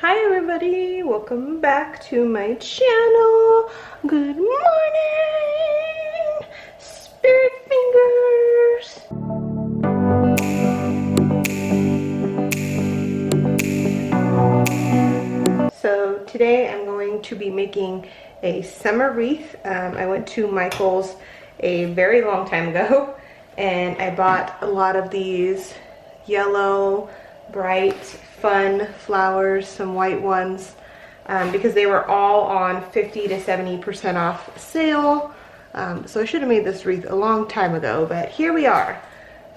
Hi everybody, welcome back to my channel. Good morning, spirit fingers. So today I'm going to be making a summer wreath. I went to Michael's a very long time ago and I bought a lot of these yellow, bright, fun flowers, some white ones, because they were all on 50 to 70% off sale. So I should have made this wreath a long time ago, but here we are.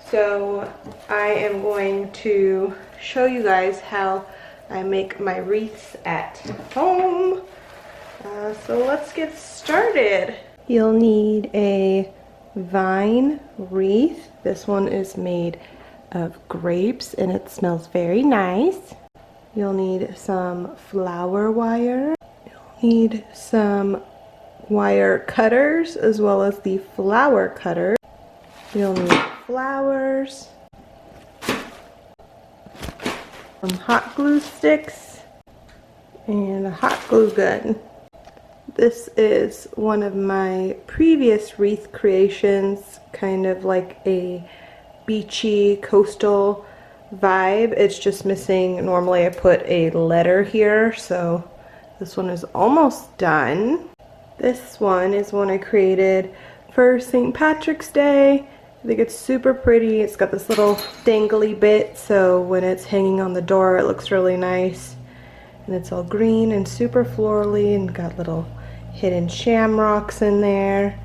So I am going to show you guys how I make my wreaths at home. So let's get started. You'll need a vine wreath. This one is made of grapes and it smells very nice. You'll need some flower wire. You'll need some wire cutters as well as the flower cutter. You'll need flowers, some hot glue sticks, and a hot glue gun. This is one of my previous wreath creations, kind of like a beachy coastal vibe. It's just missing, normally I put a letter here, so this one is almost done. This one is one I created for St. Patrick's Day. I think it's super pretty. It's got this little dangly bit, so when it's hanging on the door it looks really nice. And it's all green and super florally and got little hidden shamrocks in there.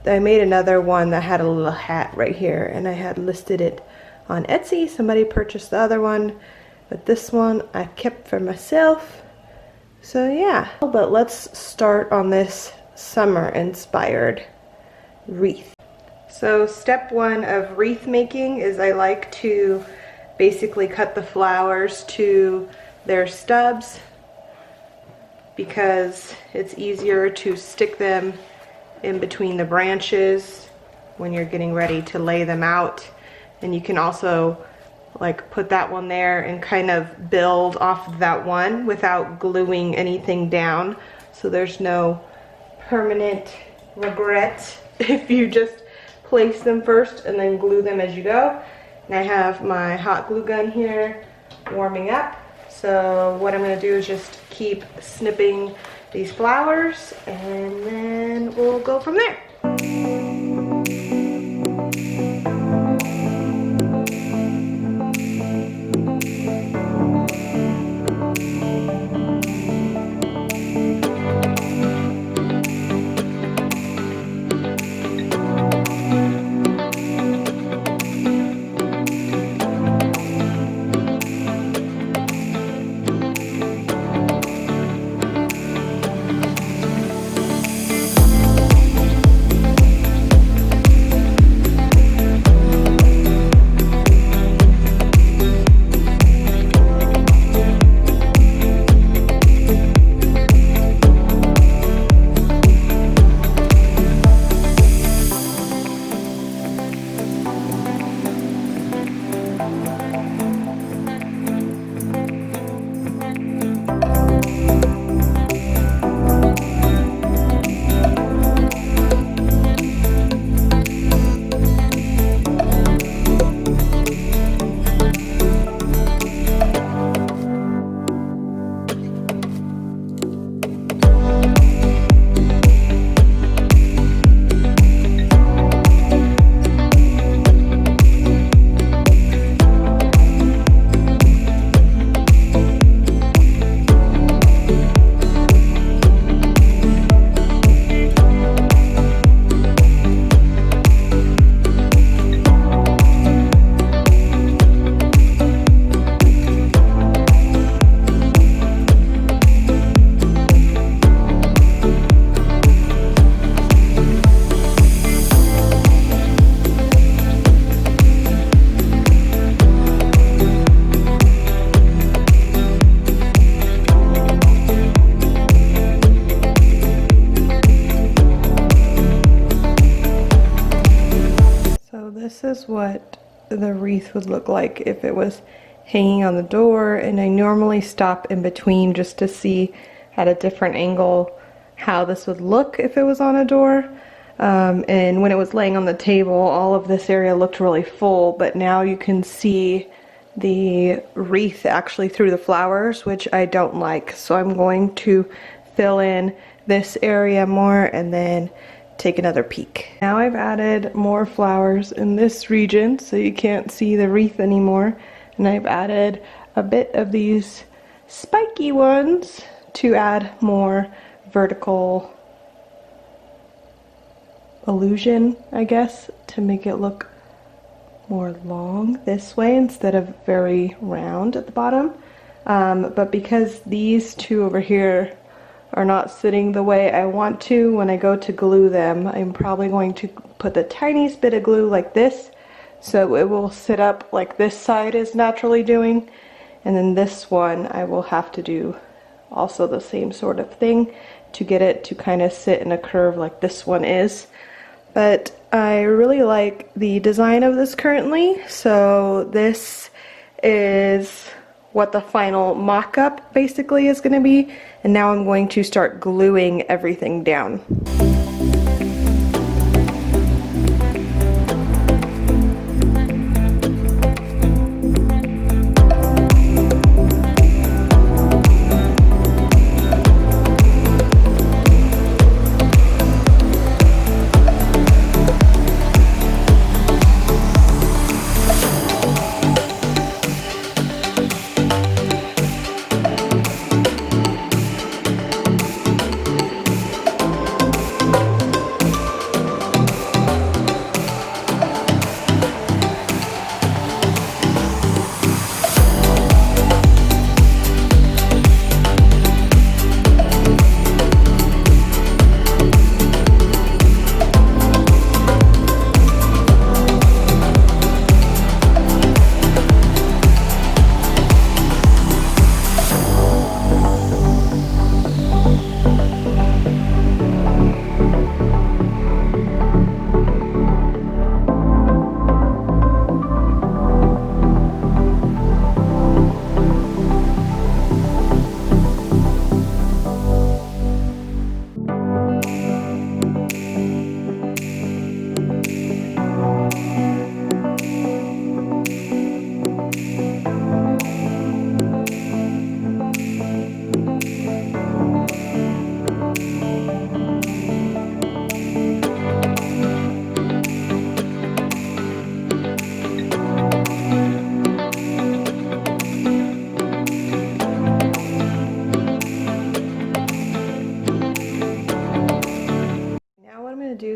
I made another one that had a little hat right here and I had listed it on Etsy. Somebody purchased the other one, but this one I kept for myself. So yeah, but let's start on this summer inspired wreath. So step one of wreath making is I like to basically cut the flowers to their stubs because it's easier to stick them in between the branches when you're getting ready to lay them out. And you can also like put that one there and kind of build off of that one without gluing anything down, so there's no permanent regret if you just place them first and then glue them as you go. And I have my hot glue gun here warming up, so what I'm going to do is just keep snipping these flowers and then we'll go from there. This is what the wreath would look like if it was hanging on the door, and I normally stop in between just to see at a different angle how this would look if it was on a door. And when it was laying on the table, all of this area looked really full, but now you can see the wreath actually through the flowers, which I don't like. So I'm going to fill in this area more and then take another peek. Now I've added more flowers in this region so you can't see the wreath anymore. And I've added a bit of these spiky ones to add more vertical illusion, I guess, to make it look more long this way instead of very round at the bottom. But because these two over here are not sitting the way I want to, when I go to glue them, I'm probably going to put the tiniest bit of glue like this so it will sit up like this side is naturally doing, and then this one I will have to do also the same sort of thing to get it to kind of sit in a curve like this one is. But I really like the design of this currently, so this is what the final mock-up basically is going to be, and now I'm going to start gluing everything down.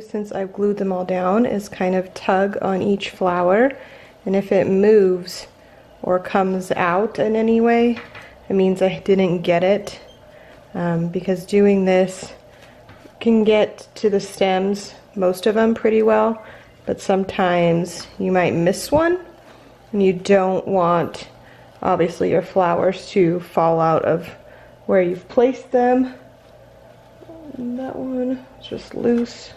Since I've glued them all down, is kind of tug on each flower, and if it moves or comes out in any way, it means I didn't get it, because doing this can get to the stems, most of them pretty well, but sometimes you might miss one, and you don't want obviously your flowers to fall out of where you've placed them. And that one is just loose.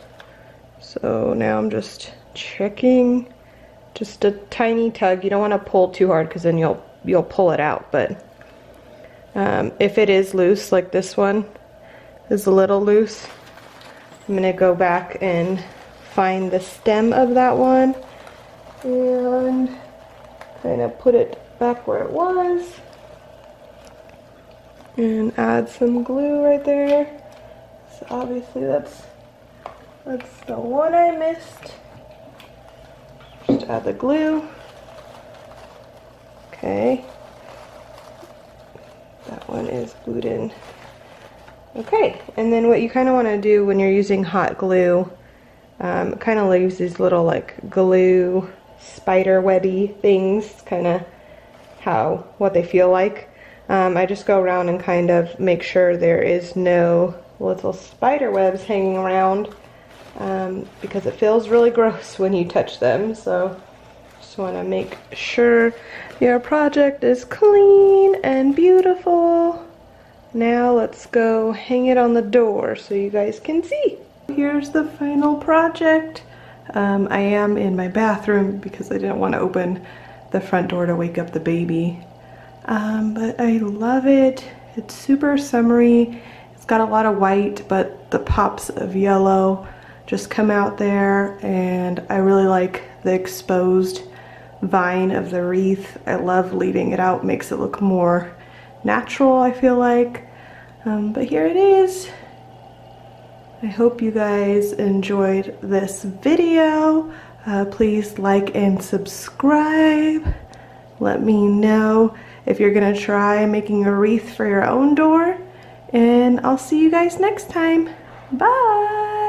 So now I'm just checking, just a tiny tug. You don't want to pull too hard because then you'll pull it out. But if it is loose, like this one is a little loose, I'm gonna go back and find the stem of that one and kind of put it back where it was and add some glue right there. So obviously that's the one I missed. Just add the glue. Okay. That one is glued in. Okay, and then what you kind of want to do when you're using hot glue, it kind of leaves these little like glue spider webby things, kind of what they feel like. I just go around and kind of make sure there is no little spider webs hanging around. Because it feels really gross when you touch them, so just want to make sure your project is clean and beautiful. Now let's go hang it on the door so you guys can see. Here's the final project. I am in my bathroom because I didn't want to open the front door to wake up the baby. But I love it. It's super summery. It's got a lot of white, but the pops of yellow just come out there, and I really like the exposed vine of the wreath. I love leaving it out, makes it look more natural, I feel like. But here it is. I hope you guys enjoyed this video. Please like and subscribe. Let me know if you're gonna try making a wreath for your own door, and I'll see you guys next time. Bye!